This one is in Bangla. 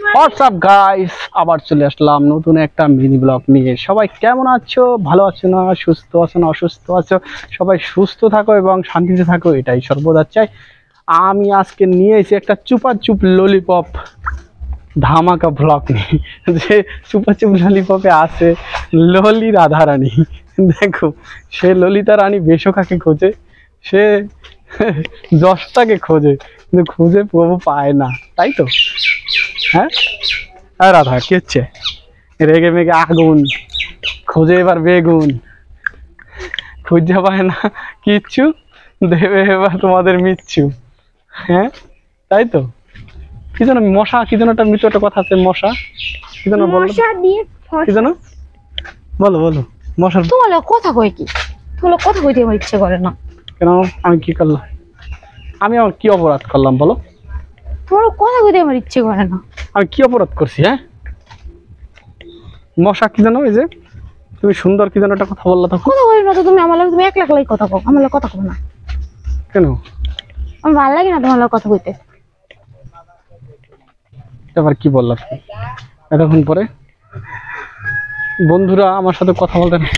হোয়াটসঅ্যাপ গাইস, আবার চলে আসলাম নতুন একটা মিনি ব্লগ নিয়ে। সবাই কেমন আছো? ভালো আছো না? সুস্থ আছো না অসুস্থ আছো? সবাই সুস্থ থাকো এবং শান্তিতে থাকো, এটাই সর্বদা চাই। আমি আজকে নিয়ে এসেছি একটা চুপাচুপ ললিপপ ধামাকা ব্লগ নিয়ে। যে চুপাচুপ ললিপপে আছে ললি রাধারানী। দেখো, সে ললিতা রানী বেশকাকে খোঁজে, সে যশটাকে খোঁজে, কিন্তু খুঁজে প্রভু পায় না, তাই তো? হ্যাঁ, আর রাধা কি হচ্ছে? রেগে মেগে আগুন, খোঁজে এবার বেগুন, খুঁজে পায় না কিচ্ছু, দেবে এবার তোমাদের মিচ্ছু। হ্যাঁ, তাই তো? কি যেন মশা, কি যেন একটা মৃত্যু একটা কথা আছে, মশা কি যেন বলো, কি যেন বলো বলো। মশার তোমার কথা কই কি? তোমার কথা কইতে আমার ইচ্ছে করে না। কেন? আমি কি করলাম? আমি আমার কি অপরাধ করলাম বলো? তোমার কথা কইতে আমার ইচ্ছে করে না। আমি কি অপরাধ করছি? হ্যাঁ, মশা কি জানো, এই যে তুমি সুন্দর কি যেন একটা কথা বললা তখন। কথা কই না তো তুমি, আমার লাগে তুমি এক লাখ লাই কথা কও, আমার লাগে কথা কও না। কেন? আমার ভালো লাগে না তোমার লাগে কথা কইতে। এবার কি বললা তুমি এতক্ষণ পরে? বন্ধুরা আমার সাথে কথা বলতে না,